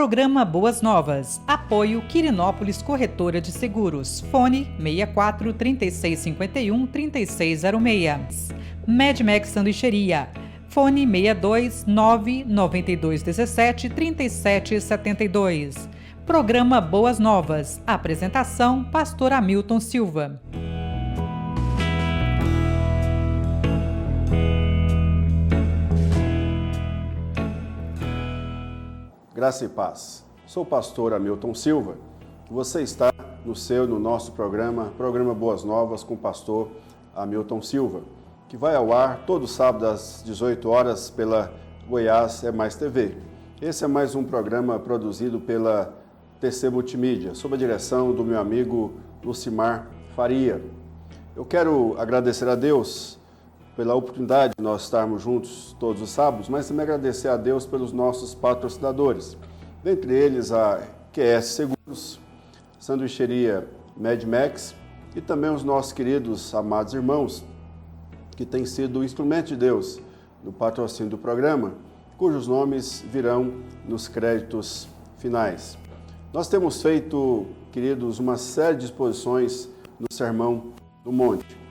Programa Boas Novas. Apoio Quirinópolis Corretora de Seguros. Fone 64 3651 3606. Medmax Sanduicheria. Fone 62 992 17 37 72. Programa Boas Novas. Apresentação: Pastor Hamilton Silva. Graça e paz. Sou o pastor Hamilton Silva. Você está no nosso programa Boas Novas com o pastor Hamilton Silva, que vai ao ar todo sábado às 18 horas pela Goiás É Mais TV. Esse é mais um programa produzido pela TC Multimídia, sob a direção do meu amigo Lucimar Faria. Eu quero agradecer a Deus pela oportunidade de nós estarmos juntos todos os sábados, mas também agradecer a Deus pelos nossos patrocinadores, dentre eles a QS Seguros, Sanduicheria Medmax e também os nossos queridos, amados irmãos, que têm sido o instrumento de Deus no patrocínio do programa, cujos nomes virão nos créditos finais. Nós temos feito, queridos, uma série de exposições no Sermão do Monte.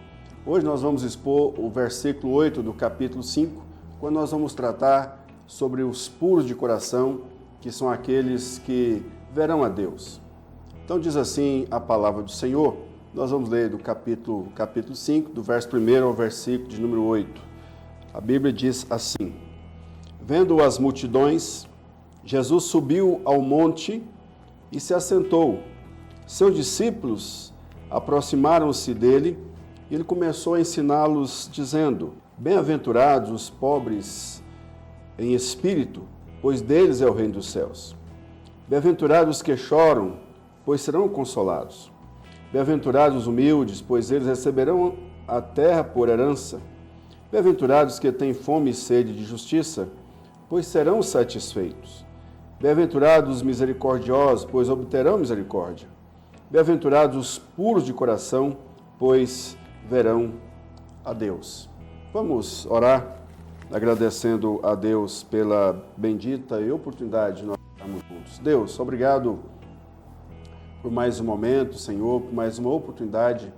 Hoje nós vamos expor o versículo 8 do capítulo 5, quando nós vamos tratar sobre os puros de coração, que são aqueles que verão a Deus. Então diz assim a palavra do Senhor. Nós vamos ler do capítulo 5, do verso 1 ao versículo de número 8. A Bíblia diz assim: Vendo as multidões, Jesus subiu ao monte e se assentou. Seus discípulos aproximaram-se dele e ele começou a ensiná-los, dizendo: Bem-aventurados os pobres em espírito, pois deles é o reino dos céus. Bem-aventurados os que choram, pois serão consolados. Bem-aventurados os humildes, pois eles receberão a terra por herança. Bem-aventurados os que têm fome e sede de justiça, pois serão satisfeitos. Bem-aventurados os misericordiosos, pois obterão misericórdia. Bem-aventurados os puros de coração, pois verão a Deus. Vamos orar, agradecendo a Deus pela bendita e oportunidade de nós estarmos juntos. Deus, obrigado por mais um momento, Senhor, por mais uma oportunidade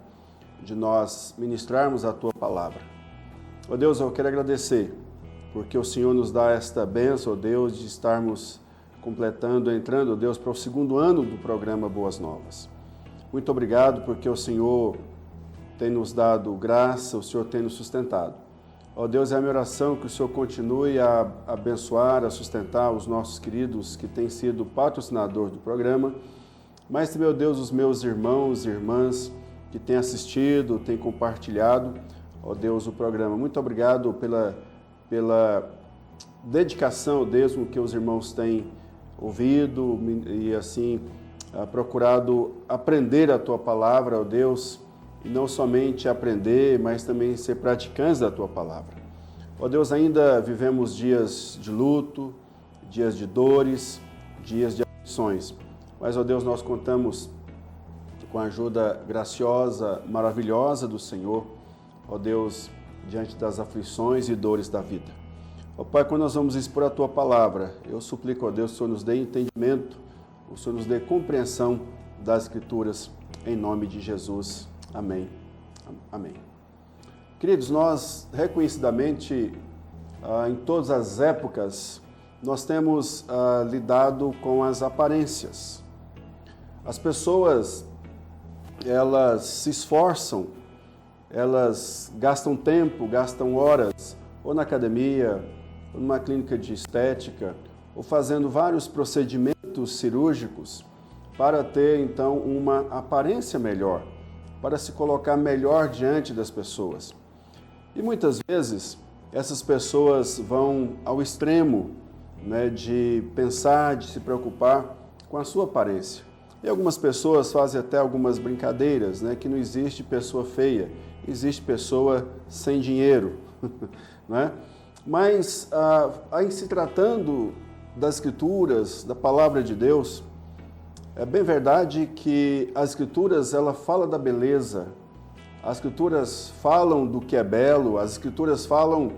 de nós ministrarmos a Tua palavra. Ó Deus, eu quero agradecer, porque o Senhor nos dá esta bênção, ó Deus, de estarmos entrando, ó Deus, para o segundo ano do programa Boas Novas. Muito obrigado, porque o Senhor tem nos dado graça, o Senhor tem nos sustentado. Ó Deus, é a minha oração que o Senhor continue a abençoar, a sustentar os nossos queridos que têm sido patrocinadores do programa, mas também, ó Deus, os meus irmãos e irmãs que têm assistido, têm compartilhado, ó Deus, o programa. Muito obrigado pela dedicação, ó Deus, com que os irmãos têm ouvido e assim procurado aprender a Tua palavra, ó Deus, e não somente aprender, mas também ser praticantes da Tua palavra. Ó Deus, ainda vivemos dias de luto, dias de dores, dias de aflições, mas, ó Deus, nós contamos com a ajuda graciosa, maravilhosa do Senhor, ó Deus, diante das aflições e dores da vida. Ó Pai, quando nós vamos expor a Tua palavra, eu suplico, ó Deus, que o Senhor nos dê entendimento, o Senhor nos dê compreensão das Escrituras, em nome de Jesus. Amém. Amém. Queridos, nós reconhecidamente, em todas as épocas, nós temos lidado com as aparências. As pessoas, elas se esforçam, elas gastam tempo, gastam horas, ou na academia, ou numa clínica de estética, ou fazendo vários procedimentos cirúrgicos para ter, então, uma aparência melhor, para se colocar melhor diante das pessoas. E muitas vezes essas pessoas vão ao extremo, né, de pensar, de se preocupar com a sua aparência. E algumas pessoas fazem até algumas brincadeiras, né, que não existe pessoa feia, existe pessoa sem dinheiro. Né? Mas, em se tratando das Escrituras, da Palavra de Deus, é bem verdade que as Escrituras, ela fala da beleza, as Escrituras falam do que é belo, as Escrituras falam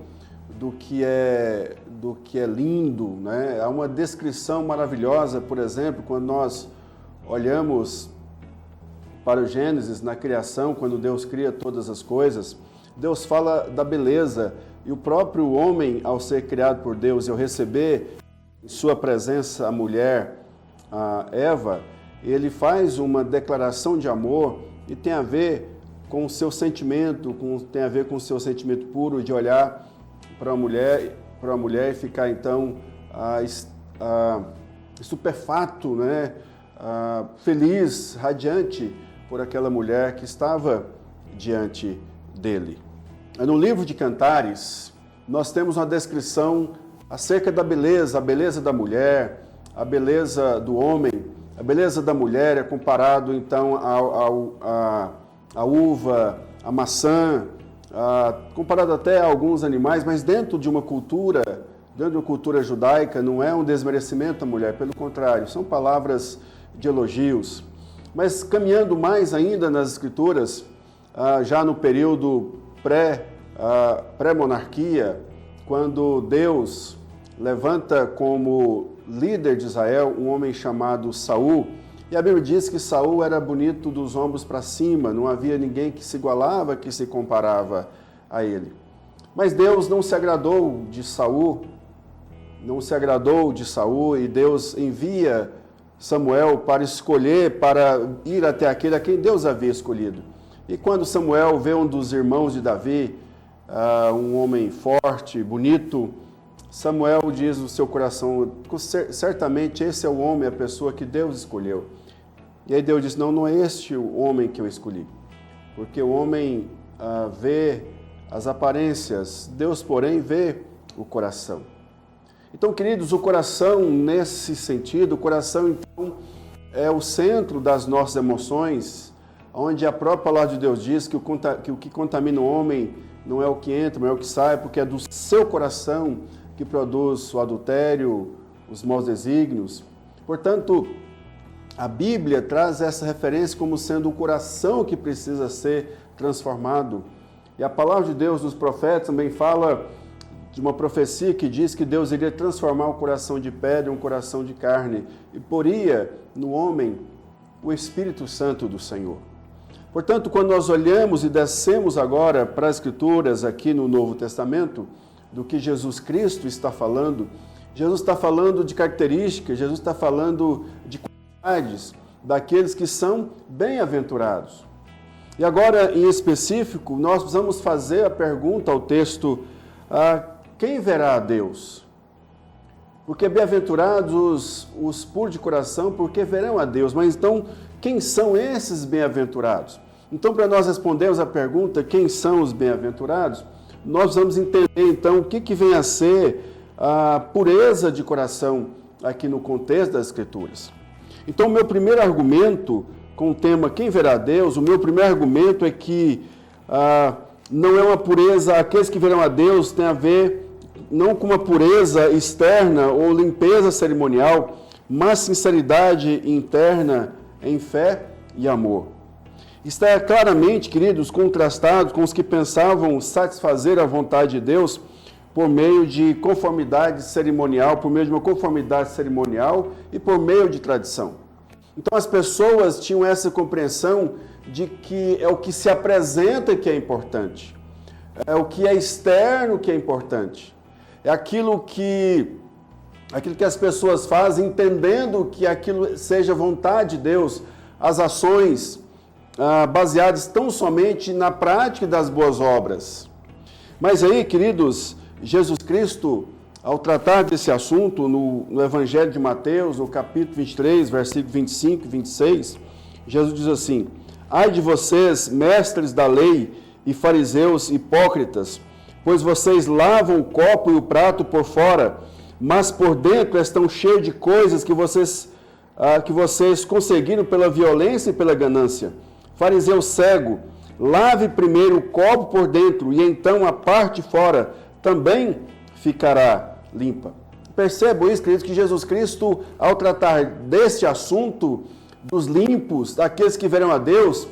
do que é lindo, né? Há uma descrição maravilhosa, por exemplo, quando nós olhamos para o Gênesis, na criação, quando Deus cria todas as coisas, Deus fala da beleza, e o próprio homem, ao ser criado por Deus e ao receber em sua presença a mulher, a Eva, ele faz uma declaração de amor e tem a ver com o seu sentimento, tem a ver com o seu sentimento puro de olhar para a mulher e ficar então estupefato, né? Feliz, radiante por aquela mulher que estava diante dele. No livro de Cantares, nós temos uma descrição acerca da beleza, a beleza da mulher, a beleza do homem, a beleza da mulher é comparado então a uva, a maçã, comparado até a alguns animais, mas dentro de uma cultura judaica, não é um desmerecimento à mulher, pelo contrário, são palavras de elogios. Mas caminhando mais ainda nas Escrituras, já no período pré-monarquia, quando Deus levanta como líder de Israel um homem chamado Saul, e a Bíblia diz que Saul era bonito dos ombros para cima, não havia ninguém que se igualava, que se comparava a ele. Mas Deus não se agradou de Saul, e Deus envia Samuel para escolher, para ir até aquele a quem Deus havia escolhido. E quando Samuel vê um dos irmãos de Davi, um homem forte, bonito, Samuel diz no seu coração, certamente esse é o homem, a pessoa que Deus escolheu. E aí Deus diz, não é este o homem que eu escolhi. Porque o homem vê as aparências, Deus, porém, vê o coração. Então, queridos, o coração, nesse sentido, o coração, então, é o centro das nossas emoções, onde a própria palavra de Deus diz que o que contamina o homem não é o que entra, mas é o que sai, porque é do seu coração que produz o adultério, os maus desígnios. Portanto, a Bíblia traz essa referência como sendo o coração que precisa ser transformado. E a palavra de Deus nos profetas também fala de uma profecia que diz que Deus iria transformar o coração de pedra em um coração de carne e poria no homem o Espírito Santo do Senhor. Portanto, quando nós olhamos e descemos agora para as Escrituras aqui no Novo Testamento, do que Jesus Cristo está falando, Jesus está falando de características, Jesus está falando de qualidades daqueles que são bem-aventurados. E agora, em específico, nós precisamos fazer a pergunta ao texto, quem verá a Deus? Porque bem-aventurados os puros de coração, porque verão a Deus. Mas então, quem são esses bem-aventurados? Então, para nós respondermos a pergunta, quem são os bem-aventurados, nós vamos entender, então, o que vem a ser a pureza de coração aqui no contexto das Escrituras. Então, o meu primeiro argumento com o tema quem verá a Deus, o meu primeiro argumento é que não é uma pureza, aqueles que verão a Deus tem a ver não com uma pureza externa ou limpeza cerimonial, mas sinceridade interna em fé e amor. Está claramente, queridos, contrastado com os que pensavam satisfazer a vontade de Deus por meio de conformidade cerimonial, por meio de uma conformidade cerimonial e por meio de tradição. Então as pessoas tinham essa compreensão de que é o que se apresenta que é importante, é o que é externo que é importante, é aquilo que as pessoas fazem entendendo que aquilo seja vontade de Deus, as ações baseadas tão somente na prática das boas obras. Mas aí, queridos, Jesus Cristo, ao tratar desse assunto no Evangelho de Mateus, no capítulo 23, versículo 25 e 26, Jesus diz assim, ai de vocês, mestres da lei e fariseus hipócritas, pois vocês lavam o copo e o prato por fora, mas por dentro estão cheios de coisas que vocês conseguiram pela violência e pela ganância. Fariseu cego, lave primeiro o copo por dentro e então a parte de fora também ficará limpa. Percebam isso, queridos, que Jesus Cristo, ao tratar deste assunto dos limpos, daqueles que verão a Deus,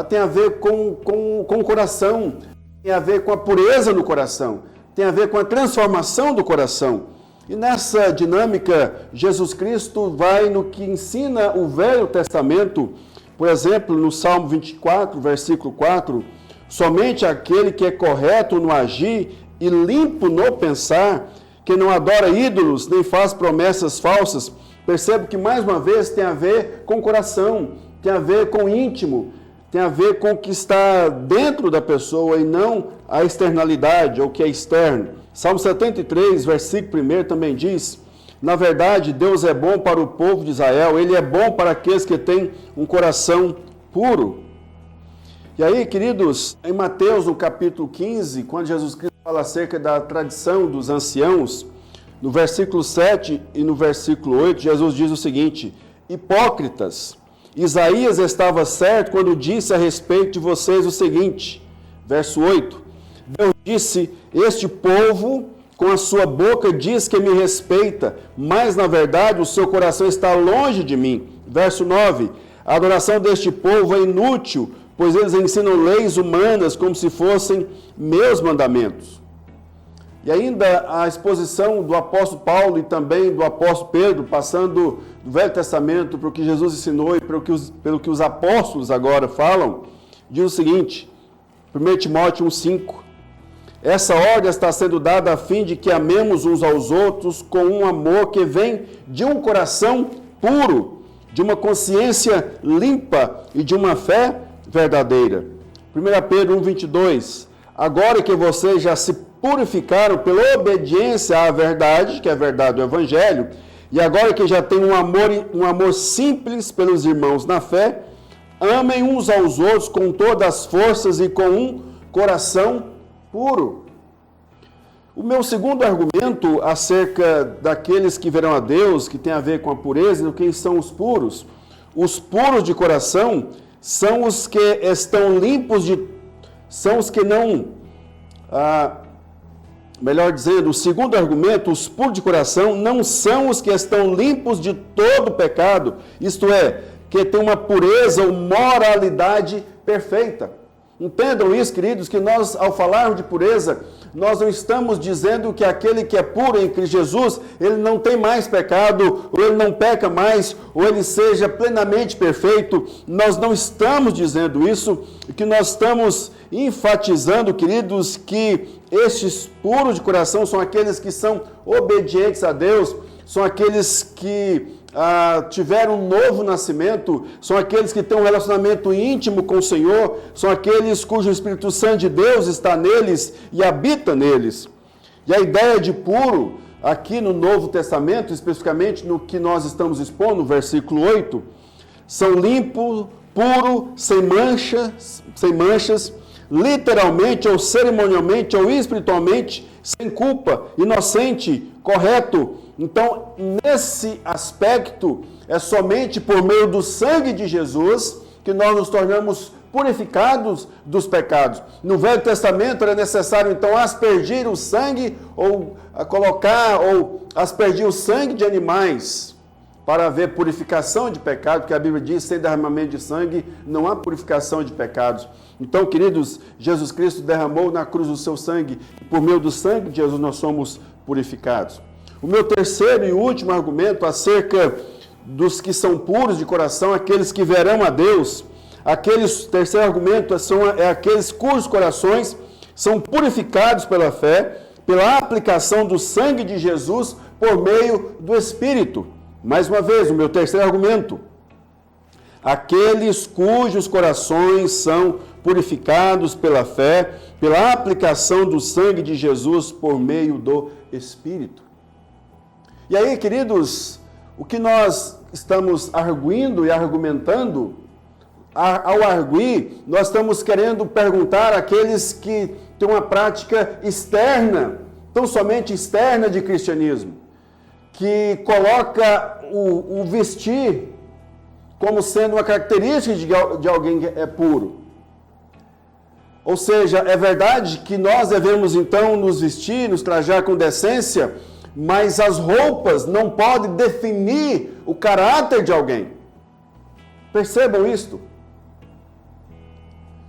tem a ver com o coração, tem a ver com a pureza no coração, tem a ver com a transformação do coração. E nessa dinâmica, Jesus Cristo vai no que ensina o Velho Testamento, por exemplo, no Salmo 24, versículo 4, somente aquele que é correto no agir e limpo no pensar, que não adora ídolos, nem faz promessas falsas. Percebo que, mais uma vez, tem a ver com o coração, tem a ver com o íntimo, tem a ver com o que está dentro da pessoa e não a externalidade ou o que é externo. Salmo 73, versículo 1 também diz: na verdade, Deus é bom para o povo de Israel, Ele é bom para aqueles que têm um coração puro. E aí, queridos, em Mateus, no capítulo 15, quando Jesus Cristo fala acerca da tradição dos anciãos, no versículo 7 e no versículo 8, Jesus diz o seguinte: hipócritas, Isaías estava certo quando disse a respeito de vocês o seguinte, verso 8, Deus disse, este povo com a sua boca diz que me respeita, mas na verdade o seu coração está longe de mim. Verso 9, a adoração deste povo é inútil, pois eles ensinam leis humanas como se fossem meus mandamentos. E ainda a exposição do apóstolo Paulo e também do apóstolo Pedro, passando do Velho Testamento para o que Jesus ensinou e pelo que os apóstolos agora falam, diz o seguinte, 1 Timóteo 1,5, essa ordem está sendo dada a fim de que amemos uns aos outros com um amor que vem de um coração puro, de uma consciência limpa e de uma fé verdadeira. 1 Pedro 1,22, agora que vocês já se purificaram pela obediência à verdade, que é a verdade do Evangelho, e agora que já tem um amor simples pelos irmãos na fé, amem uns aos outros com todas as forças e com um coração puro. O meu segundo argumento acerca daqueles que verão a Deus, que tem a ver com a pureza, quem são os puros? Os puros de coração são os que estão limpos são os que não... melhor dizendo, o segundo argumento, os puros de coração não são os que estão limpos de todo pecado, isto é, que tem uma pureza ou moralidade perfeita. Entendam isso, queridos, que nós, ao falarmos de pureza, nós não estamos dizendo que aquele que é puro em Cristo Jesus, ele não tem mais pecado, ou ele não peca mais, ou ele seja plenamente perfeito. Nós não estamos dizendo isso, que nós estamos enfatizando, queridos, que estes puros de coração são aqueles que são obedientes a Deus, são aqueles que tiveram um novo nascimento, são aqueles que têm um relacionamento íntimo com o Senhor, são aqueles cujo Espírito Santo de Deus está neles e habita neles. E a ideia de puro, aqui no Novo Testamento, especificamente no que nós estamos expondo, no versículo 8, são limpo, puro, sem manchas, literalmente ou cerimonialmente ou espiritualmente, sem culpa, inocente, correto. Então, nesse aspecto, é somente por meio do sangue de Jesus que nós nos tornamos purificados dos pecados. No Velho Testamento era necessário, então, aspergir o sangue ou aspergir o sangue de animais para haver purificação de pecado, porque a Bíblia diz, sem derramamento de sangue não há purificação de pecados. Então, queridos, Jesus Cristo derramou na cruz o seu sangue, e por meio do sangue de Jesus nós somos purificados. O meu terceiro e último argumento acerca dos que são puros de coração, aqueles que verão a Deus, terceiro argumento é aqueles cujos corações são purificados pela fé, pela aplicação do sangue de Jesus por meio do Espírito. Mais uma vez, o meu terceiro argumento, aqueles cujos corações são purificados pela fé, pela aplicação do sangue de Jesus por meio do Espírito. E aí, queridos, o que nós estamos arguindo e argumentando, ao arguir, nós estamos querendo perguntar àqueles que têm uma prática externa, tão somente externa de cristianismo, que coloca o vestir como sendo uma característica de alguém que é puro. Ou seja, é verdade que nós devemos então nos vestir, nos trajar com decência, mas as roupas não podem definir o caráter de alguém. Percebam isto.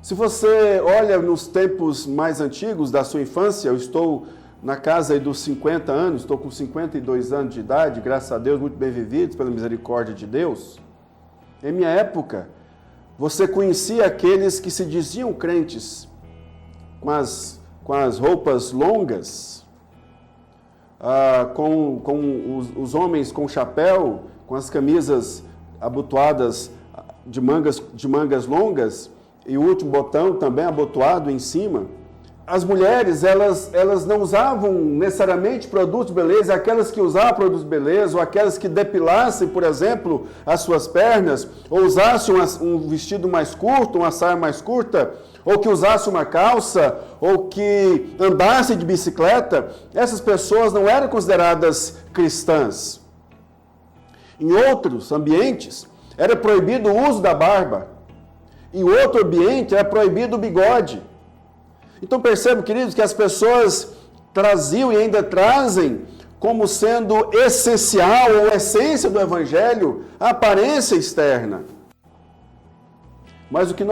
Se você olha nos tempos mais antigos da sua infância, eu estou na casa aí dos 50 anos, estou com 52 anos de idade, graças a Deus, muito bem vividos pela misericórdia de Deus. Em minha época, você conhecia aqueles que se diziam crentes com as roupas longas, com os homens com chapéu, com as camisas abotoadas de mangas longas e o último botão também abotoado em cima. As mulheres, elas não usavam necessariamente produtos de beleza, aquelas que usavam produtos de beleza, ou aquelas que depilassem, por exemplo, as suas pernas, ou usassem um vestido mais curto, uma saia mais curta, ou que usassem uma calça, ou que andassem de bicicleta, essas pessoas não eram consideradas cristãs. Em outros ambientes, era proibido o uso da barba. Em outro ambiente, era proibido o bigode. Então percebam, queridos, que as pessoas traziam e ainda trazem como sendo essencial ou essência do Evangelho a aparência externa. Mas o que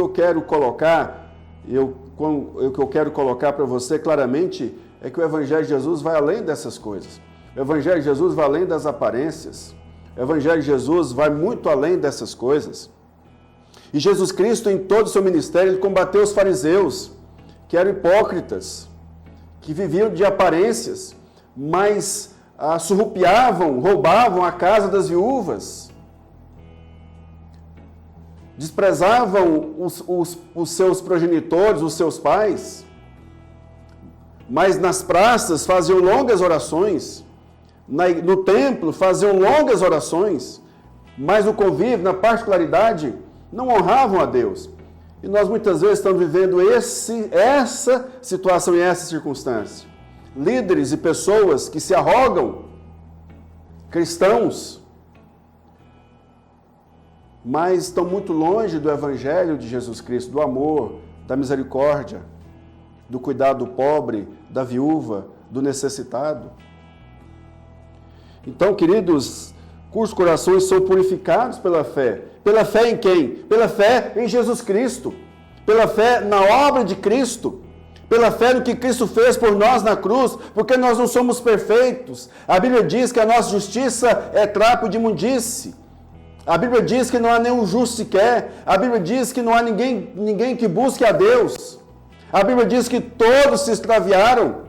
eu quero colocar para você claramente é que o Evangelho de Jesus vai além dessas coisas. O Evangelho de Jesus vai além das aparências. O Evangelho de Jesus vai muito além dessas coisas. E Jesus Cristo, em todo o seu ministério, ele combateu os fariseus, que eram hipócritas, que viviam de aparências, mas surrupiavam, roubavam a casa das viúvas, desprezavam os seus progenitores, os seus pais, mas nas praças faziam longas orações, no templo faziam longas orações, mas no convívio, na particularidade, não honravam a Deus. E nós muitas vezes estamos vivendo essa situação e essa circunstância. Líderes e pessoas que se arrogam, cristãos, mas estão muito longe do Evangelho de Jesus Cristo, do amor, da misericórdia, do cuidado do pobre, da viúva, do necessitado. Então, queridos, cujos corações são purificados pela fé. Pela fé em quem? Pela fé em Jesus Cristo. Pela fé na obra de Cristo. Pela fé no que Cristo fez por nós na cruz. Porque nós não somos perfeitos. A Bíblia diz que a nossa justiça é trapo de imundície. A Bíblia diz que não há nenhum justo sequer. A Bíblia diz que não há ninguém que busque a Deus. A Bíblia diz que todos se extraviaram.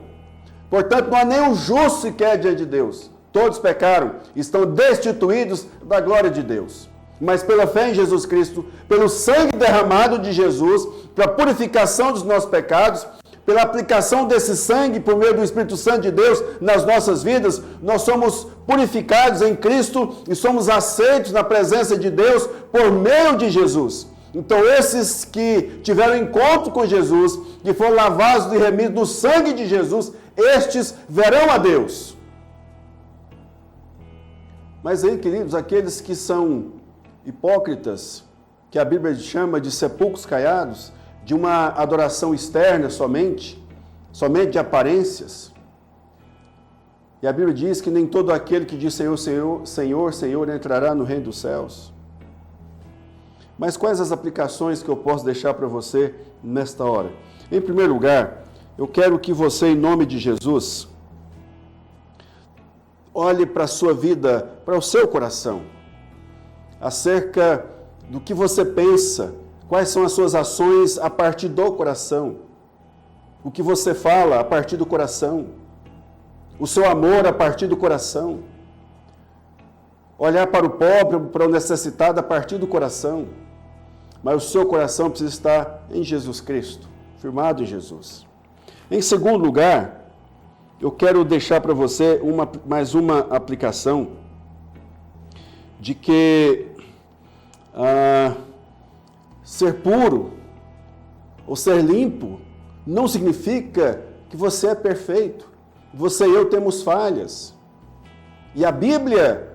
Portanto, não há nenhum justo sequer diante de Deus. Todos pecaram, estão destituídos da glória de Deus. Mas pela fé em Jesus Cristo, pelo sangue derramado de Jesus, pela purificação dos nossos pecados, pela aplicação desse sangue por meio do Espírito Santo de Deus nas nossas vidas, nós somos purificados em Cristo e somos aceitos na presença de Deus por meio de Jesus. Então esses que tiveram encontro com Jesus, que foram lavados e remidos no sangue de Jesus, estes verão a Deus. Mas aí, queridos, aqueles que são hipócritas, que a Bíblia chama de sepulcros caiados, de uma adoração externa somente de aparências. E a Bíblia diz que nem todo aquele que diz Senhor, Senhor, Senhor, Senhor entrará no reino dos céus. Mas quais as aplicações que eu posso deixar para você nesta hora? Em primeiro lugar, eu quero que você, em nome de Jesus, olhe para a sua vida, para o seu coração, acerca do que você pensa, quais são as suas ações a partir do coração, o que você fala a partir do coração, o seu amor a partir do coração, olhar para o pobre, para o necessitado a partir do coração, mas o seu coração precisa estar em Jesus Cristo, firmado em Jesus. Em segundo lugar, eu quero deixar para você mais uma aplicação de que ser puro ou ser limpo não significa que você é perfeito. Você e eu temos falhas. E a Bíblia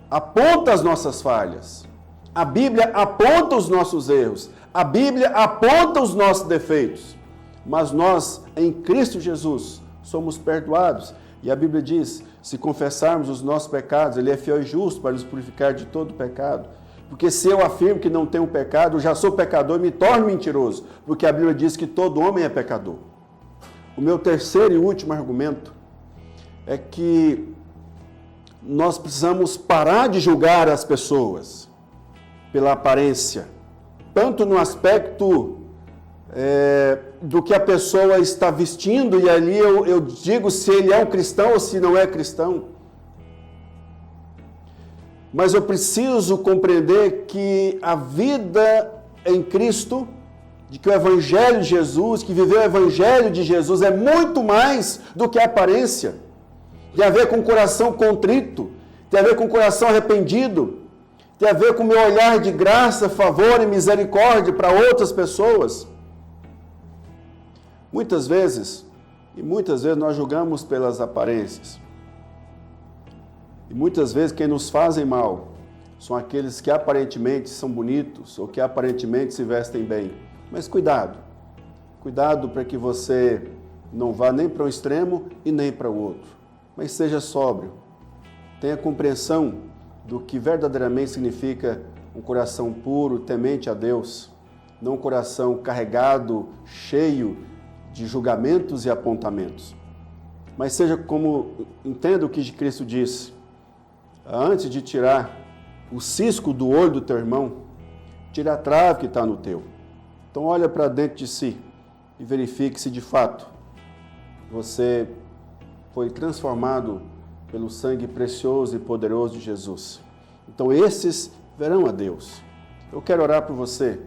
aponta as nossas falhas. A Bíblia aponta os nossos erros. A Bíblia aponta os nossos defeitos. Mas nós, em Cristo Jesus, somos perdoados. E a Bíblia diz, se confessarmos os nossos pecados, Ele é fiel e justo para nos purificar de todo pecado. Porque se eu afirmo que não tenho pecado, eu já sou pecador e me torno mentiroso. Porque a Bíblia diz que todo homem é pecador. O meu terceiro e último argumento é que nós precisamos parar de julgar as pessoas pela aparência, tanto no aspecto do que a pessoa está vestindo, e ali eu digo se ele é um cristão ou se não é cristão. Mas eu preciso compreender que a vida em Cristo, de que o Evangelho de Jesus, que viver o Evangelho de Jesus é muito mais do que a aparência. Tem a ver com o coração contrito, tem a ver com o coração arrependido, tem a ver com o meu olhar de graça, favor e misericórdia para outras pessoas. Muitas vezes nós julgamos pelas aparências. E muitas vezes quem nos fazem mal são aqueles que aparentemente são bonitos ou que aparentemente se vestem bem. Mas cuidado para que você não vá nem para um extremo e nem para o outro. Mas seja sóbrio, tenha compreensão do que verdadeiramente significa um coração puro, temente a Deus, não um coração carregado, cheio de julgamentos e apontamentos. Mas seja como, entenda o que Cristo disse, antes de tirar o cisco do olho do teu irmão, tira a trave que está no teu. Então olha para dentro de si e verifique se de fato você foi transformado pelo sangue precioso e poderoso de Jesus. Então esses verão a Deus. Eu quero orar por você,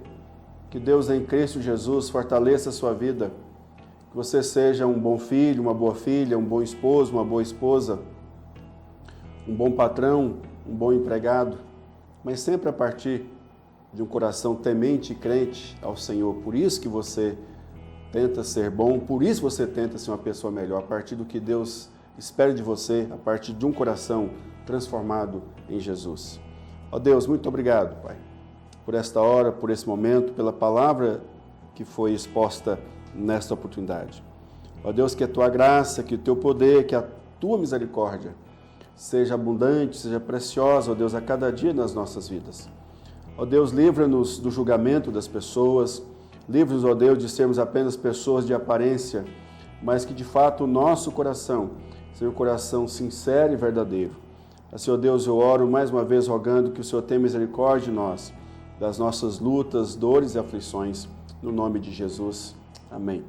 que Deus em Cristo Jesus fortaleça a sua vida, que você seja um bom filho, uma boa filha, um bom esposo, uma boa esposa, um bom patrão, um bom empregado, mas sempre a partir de um coração temente e crente ao Senhor. Por isso que você tenta ser bom, por isso você tenta ser uma pessoa melhor, a partir do que Deus espera de você, a partir de um coração transformado em Jesus. Ó Deus, muito obrigado, Pai, por esta hora, por esse momento, pela palavra que foi exposta nesta oportunidade. Ó Deus, que a Tua graça, que o Teu poder, que a Tua misericórdia seja abundante, seja preciosa, ó Deus, a cada dia nas nossas vidas. Ó Deus, livra-nos do julgamento das pessoas, livra-nos, ó Deus, de sermos apenas pessoas de aparência, mas que de fato o nosso coração seja um coração sincero e verdadeiro. Senhor Deus, eu oro mais uma vez rogando que o Senhor tenha misericórdia de nós, das nossas lutas, dores e aflições, no nome de Jesus. Amém.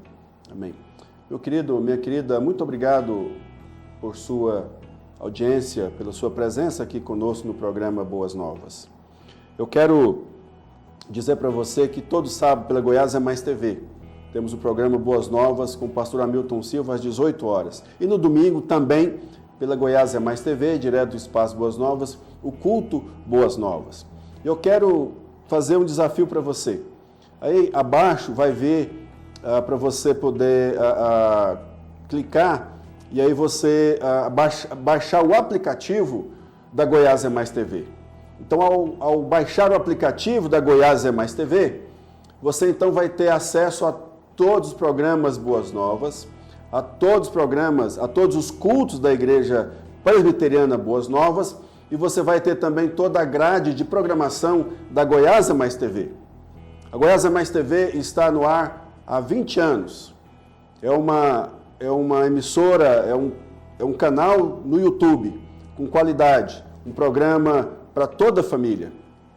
Amém. Meu querido, minha querida, muito obrigado por sua audiência, pela sua presença aqui conosco no programa Boas Novas. Eu quero dizer para você que todo sábado pela Goiás é Mais TV. Temos o programa Boas Novas com o pastor Hamilton Silva às 18 horas. E no domingo também pela Goiás é Mais TV, direto do Espaço Boas Novas, o culto Boas Novas. Eu quero fazer um desafio para você. Aí abaixo vai ver para você poder clicar e aí você baixar o aplicativo da Goiás é Mais TV. Então, ao baixar o aplicativo da Goiás é Mais TV, você então vai ter acesso a todos os programas Boas Novas, a todos os programas, a todos os cultos da Igreja Presbiteriana Boas Novas, e você vai ter também toda a grade de programação da Goiás é Mais TV. A Goiás é Mais TV está no ar há 20 anos. É uma emissora, é um canal no YouTube, com qualidade, um programa para toda a família.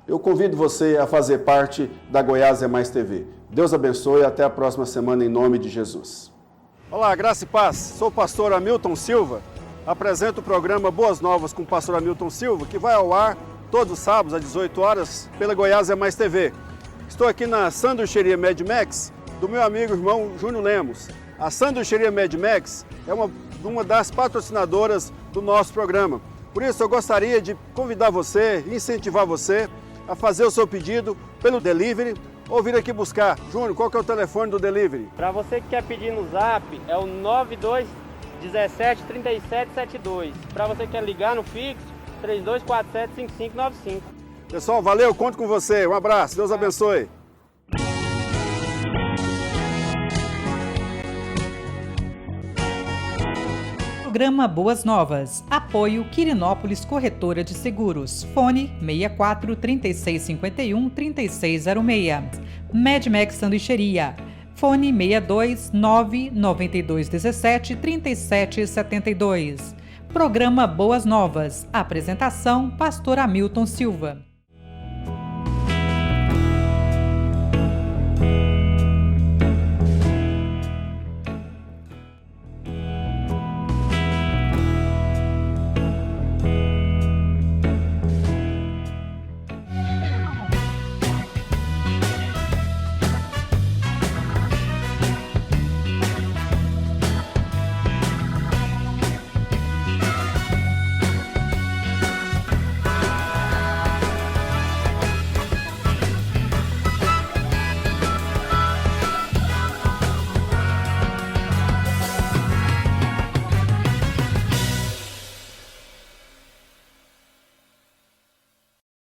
Eu convido você a fazer parte da Goiás é Mais TV. Deus abençoe e até a próxima semana em nome de Jesus. Olá, graça e paz. Sou o pastor Hamilton Silva. Apresento o programa Boas Novas com o pastor Hamilton Silva, que vai ao ar todos os sábados às 18 horas pela Goiás é Mais TV. Estou aqui na sanduicheria Mad Max do meu amigo e irmão Júnior Lemos. A sanduicheria Mad Max é uma das patrocinadoras do nosso programa. Por isso, eu gostaria de convidar você, incentivar você a fazer o seu pedido pelo delivery ou vir aqui buscar. Júnior, qual que é o telefone do delivery? Para você que quer pedir no Zap, é o 92173772. Para você que quer ligar no fixo, 32475595. Pessoal, valeu, conto com você. Um abraço, Deus abençoe. Programa Boas Novas. Apoio Quirinópolis Corretora de Seguros. Fone 64 3651 3606. Mad Max Sanduicheria. Fone 62 99217 3772. Programa Boas Novas. Apresentação: Pastor Hamilton Silva.